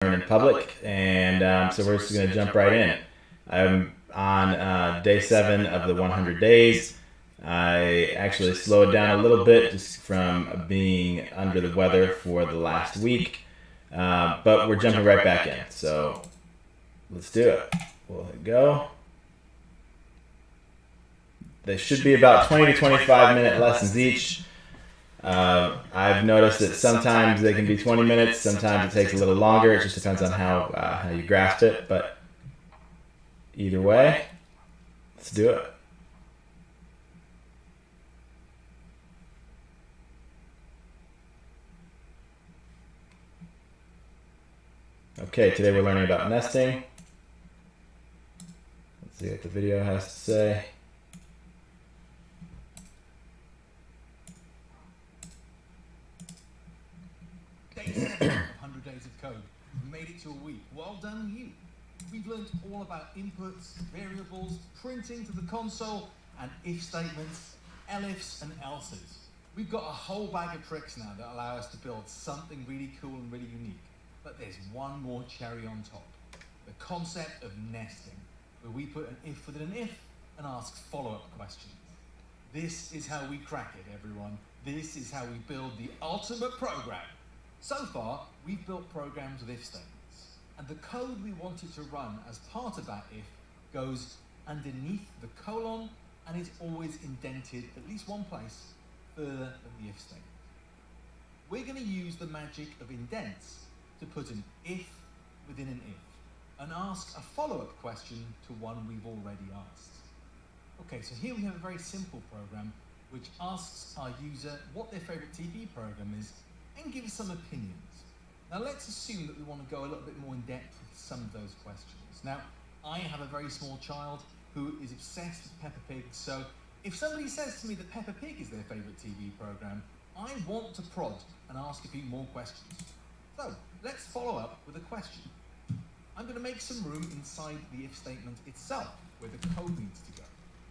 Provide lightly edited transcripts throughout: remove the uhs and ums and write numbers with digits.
in public, and so we're just going to jump right in. I'm on day 7 of the 100 days. I actually slowed down a little bit just from being under the weather for the last week, but we're jumping right back in, so let's do it. We'll hit go. They should be about 20 to 25-minute lessons each. I've noticed that sometimes they can be 20 minutes, sometimes it takes a little longer. It just depends on how you grasp it, but either way, let's do it. Okay, today we're learning about nesting. Let's see what the video has to say. Day 7 of 100 days of code. We've made it to a week. Well done, you. We've learned all about inputs, variables, printing to the console, and if statements, elifs, and elses. We've got a whole bag of tricks now that allow us to build something really cool and really unique. But there's one more cherry on top. The concept of nesting, where we put an if within an if and ask follow-up questions. This is how we crack it, everyone. This is how we build the ultimate program. So far, we've built programs with if statements, and the code we wanted to run as part of that if goes underneath the colon and is always indented at least one place further than the if statement. We're going to use the magic of indents to put an if within an if and ask a follow-up question to one we've already asked. Okay, so here we have a very simple program which asks our user what their favorite TV program is and gives some opinions. Now let's assume that we want to go a little bit more in depth with some of those questions. Now, I have a very small child who is obsessed with Peppa Pig, so if somebody says to me that Peppa Pig is their favorite TV program, I want to prod and ask a few more questions. So let's follow up with a question. I'm going to make some room inside the if statement itself, where the code needs to go.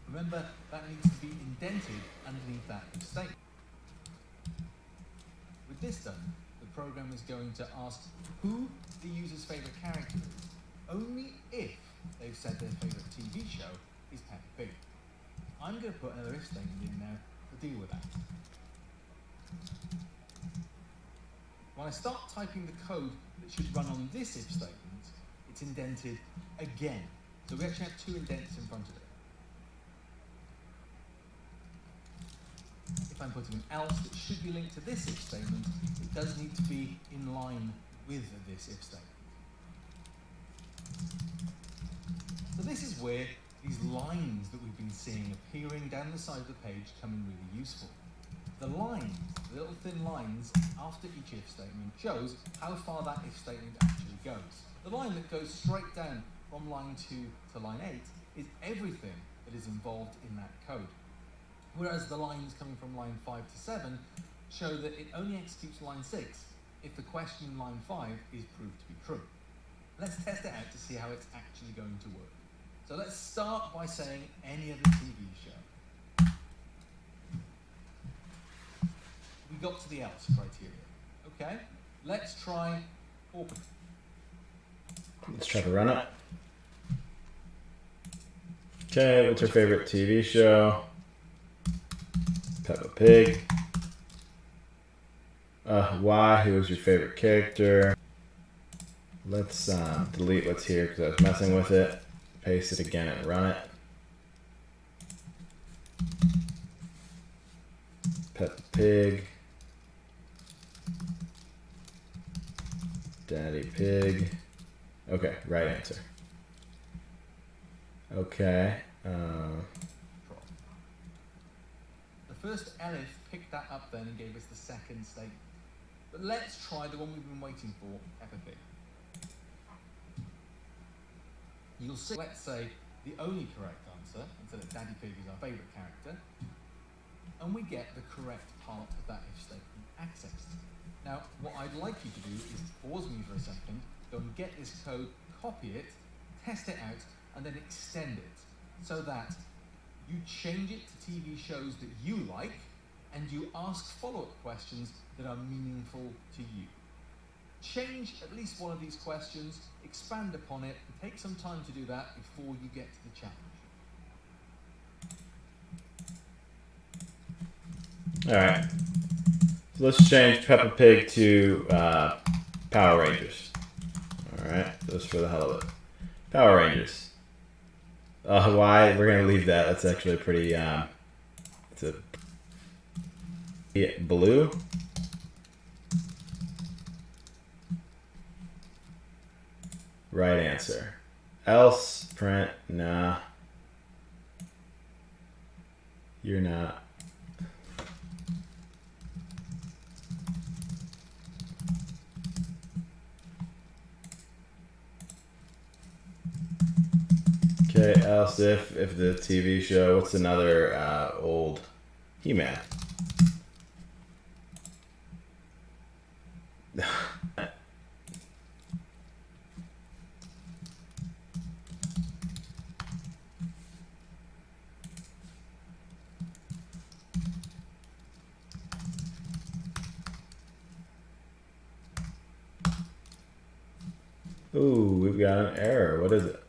Remember, that needs to be indented underneath that if statement. With this done, the program is going to ask who the user's favorite character is, only if they've said their favorite TV show is Peppa Pig. I'm going to put another if statement in now to deal with that. When I start typing the code that should run on this if statement, it's indented again. So we actually have 2 indents in front of it. If I'm putting an else that should be linked to this if statement, it does need to be in line with this if statement. So this is where these lines that we've been seeing appearing down the side of the page come in really useful. The lines, the little thin lines after each if statement, shows how far that if statement actually goes. The line that goes straight down from line 2 to line 8 is everything that is involved in that code. Whereas the lines coming from line 5 to 7 show that it only executes line 6 if the question in line 5 is proved to be true. Let's test it out to see how it's actually going to work. So let's start by saying any other TV show. We got to the else criteria. Okay, let's try open. Let's try to run it. Okay, what's your favorite TV show? Peppa Pig. Why? Who was your favorite character? Let's delete what's here because I was messing with it. Paste it again and run it. Peppa Pig. Daddy Pig. Okay, right answer. Okay. The first elif picked that up then and gave us the second statement. But let's try the one we've been waiting for, Peppa Pig. You'll see, let's say, the only correct answer, and so that Daddy Pig is our favourite character, and we get the correct part of that if statement accessed. Now, what I'd like you to do is pause me for a second, go and get this code, copy it, test it out, and then extend it, so that you change it to TV shows that you like, and you ask follow-up questions that are meaningful to you. Change at least one of these questions, expand upon it, and take some time to do that before you get to the challenge. Alright, so let's change Peppa Pig to Power Rangers. Alright, just for the hell of it. Power Rangers. Why? We're going to leave that. That's actually pretty, it's a blue. Right answer. Else, print, nah. You're not. Okay, else if the TV show, what's another old He-Man? Ooh, we've got an error. What is it?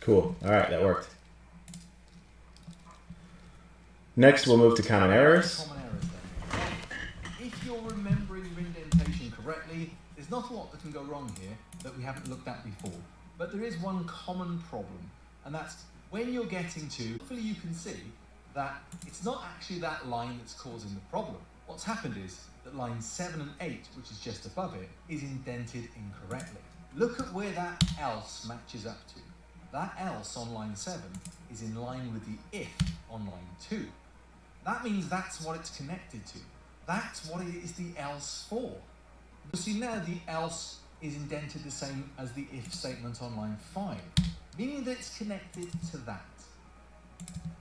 Cool. All right, that worked. Next, we'll move to common errors. Common errors then. If you're remembering your indentation correctly, there's not a lot that can go wrong here that we haven't looked at before. But there is one common problem, and that's when you're getting to, hopefully you can see that it's not actually that line that's causing the problem. What's happened is that lines 7 and 8, which is just above it, is indented incorrectly. Look at where that else matches up to. That else on line 7 is in line with the if on line 2. That means that's what it's connected to. That's what it is the else for. You see now the else is indented the same as the if statement on line 5, meaning that it's connected to that.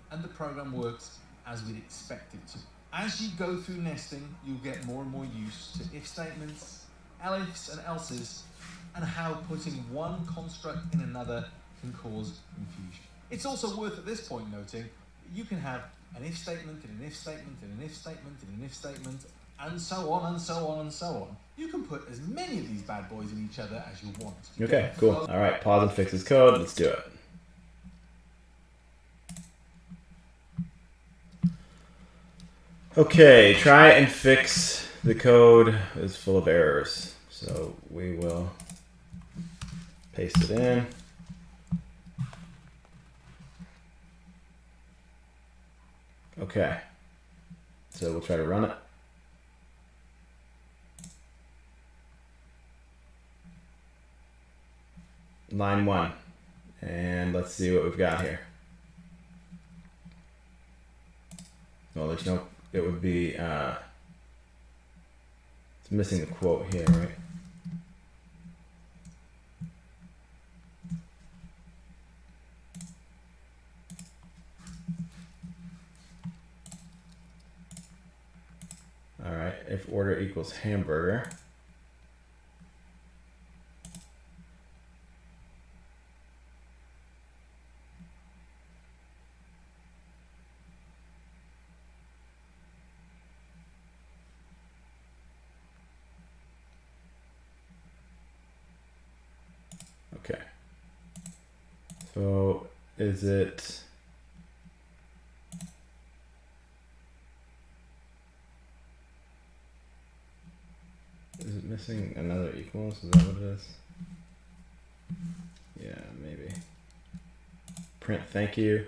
And the program works as we'd expect it to. As you go through nesting, you'll get more and more used to if statements, elifs and elses, and how putting one construct in another can cause confusion. It's also worth at this point noting that you can have an if statement and an if statement and an if statement and an if statement, and so on and so on and so on. You can put as many of these bad boys in each other as you want. Okay, cool. All right, pause and fix this code. Let's do it. Okay, try and fix the code. It's full of errors. So we will paste it in. Okay, so we'll try to run it. Line 1, and let's see what we've got here. Well, there's no, it would be, it's missing the quote here, right? All right, if order equals hamburger. Okay. So is it missing another equals? Is that what it is? Yeah, maybe. Print thank you.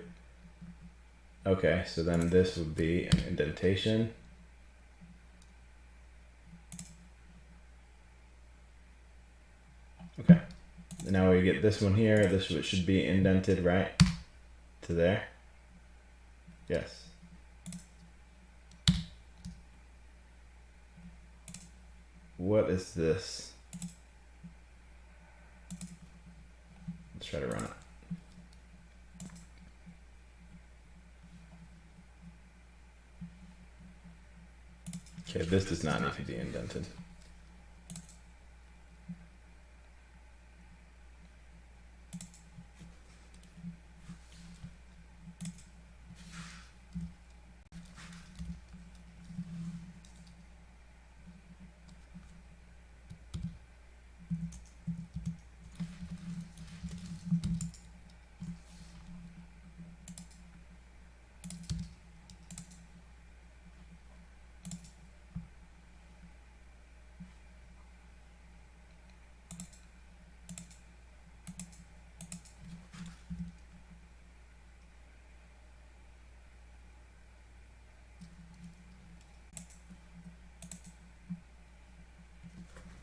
Okay, so then this would be an indentation. Okay. And now we get this one here. This should be indented right to there. Yes. What is this? try to run it. Okay, this does not need to be indented.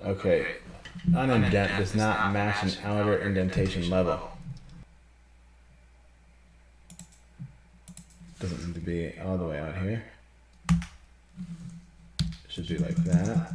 Okay, unindent does not match an outer indentation level. Doesn't need to be all the way out here. It should be like that.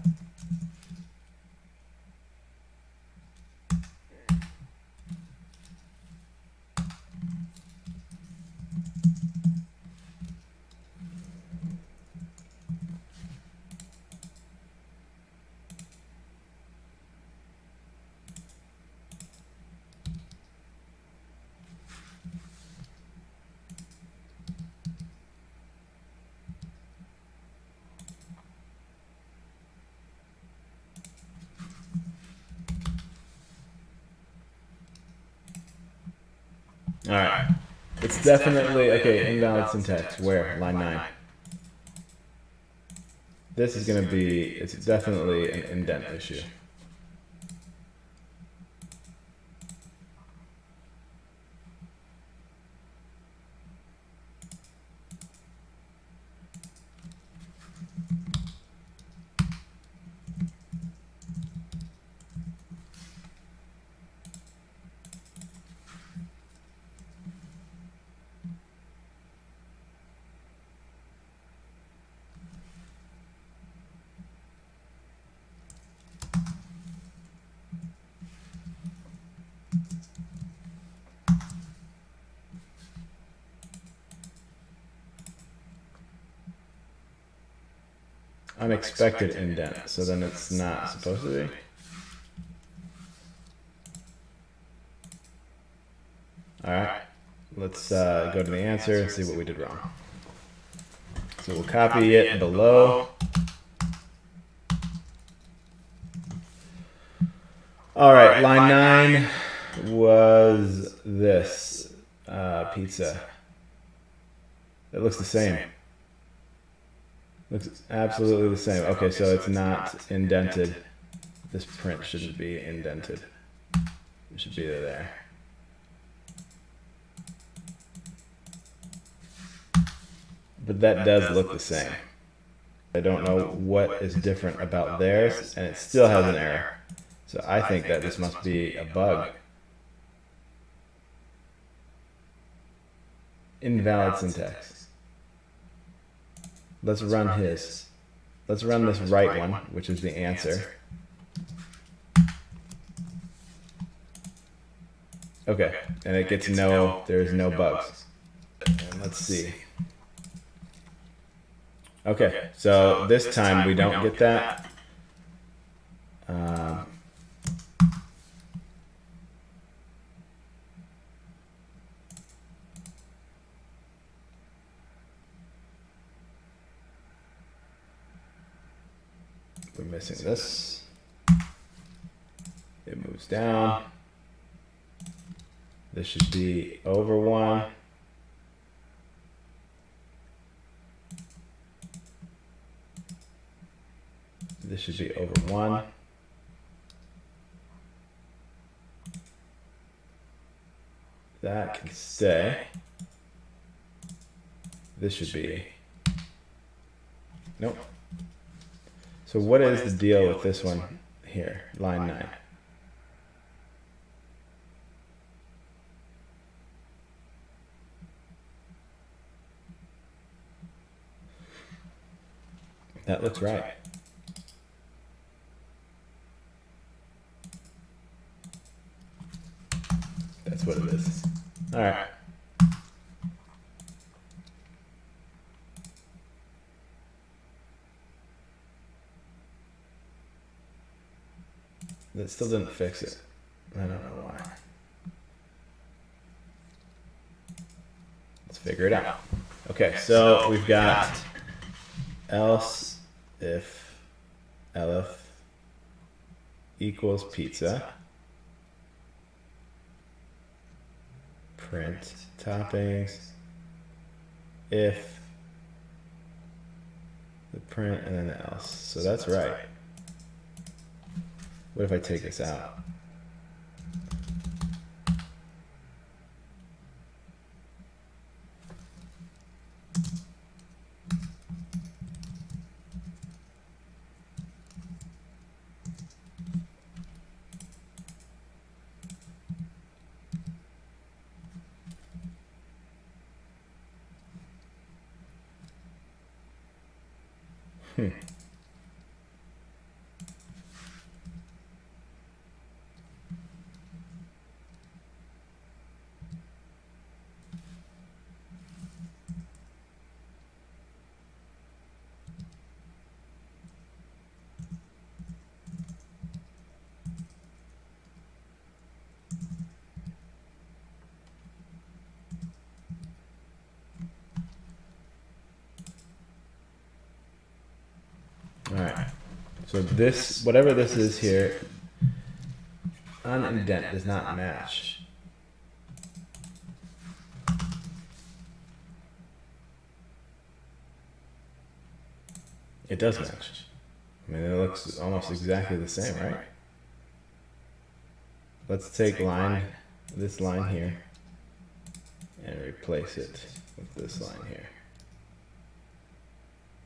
All right, it's definitely, okay, invalid syntax, where? Line 9. This is going to be, it's definitely an indent issue. Unexpected indent, so then it's not supposed to be. Alright, let's go to the answer and see what we did wrong. So we'll copy it below. Alright, line 9 was this pizza. It looks the same. Looks absolutely the same. Okay, so it's not indented. This print shouldn't be indented. It should be there. But that does look the same. I don't know what is different about theirs, and it still has an error. So I think that this must be a bug. Invalid syntax. Let's run his. Let's run this right one, which is the answer. Okay, and it gets no, there's no bugs. And let's see. Okay, so this time we don't get that. We're missing this. It moves down. This should be over 1. This should be over 1. That can stay. This should be. Nope. So what is the deal with this one here, line 9? That looks right. That's what All right. That still didn't fix it. I don't know why. Let's figure it out. Okay, so we've got else if elif equals pizza, print toppings, if the print and then the else. So that's right. What if I take this out? All right. So this, whatever this is here, unindent does not match. It does match. I mean, it looks almost exactly the same, right? Let's take this line here, and replace it with this line here.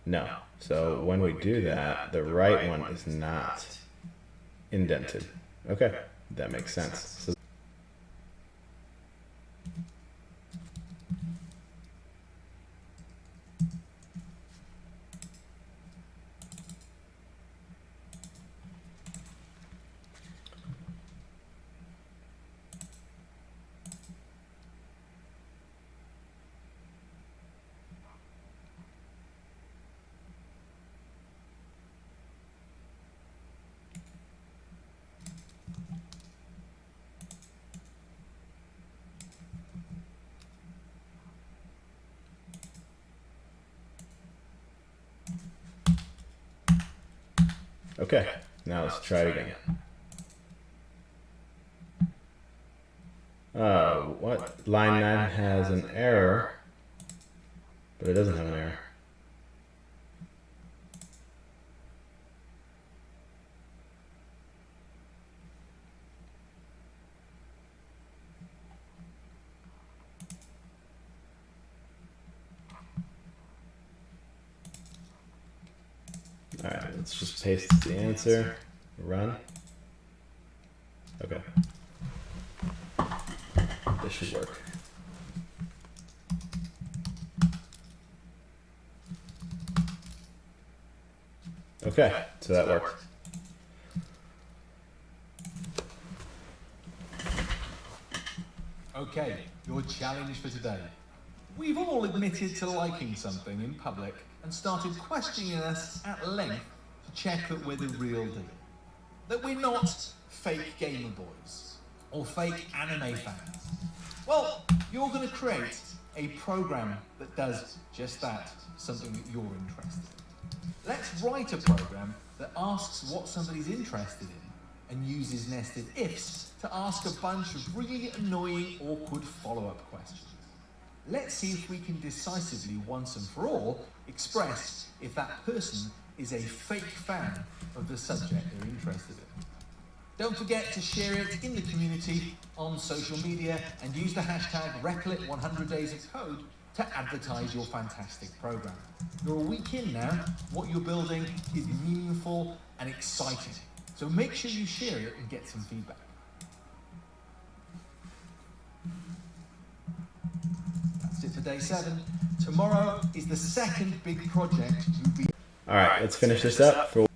No. So when we do that, the right one is not indented. Okay, that makes sense. So okay, now let's try it again. What? Line 9 has an error, but it doesn't have an error. All right, let's just paste the answer, run. Okay. This should work. Okay, so that worked. Okay, your challenge for today. We've all admitted to liking something in public and started questioning us at length to check that we're the real deal. That we're not fake gamer boys or fake anime fans. Well, you're going to create a program that does just that, something that you're interested in. Let's write a program that asks what somebody's interested in and uses nested ifs to ask a bunch of really annoying, awkward follow-up questions. Let's see if we can decisively, once and for all, express if that person is a fake fan of the subject they're interested in. Don't forget to share it in the community on social media and use the hashtag Replit 100 Days of Code to advertise your fantastic program. You're a week in now. What you're building is meaningful and exciting. So make sure you share it and get some feedback. That's it for day 7. Tomorrow is the second big project you'll be... All right, let's finish this up for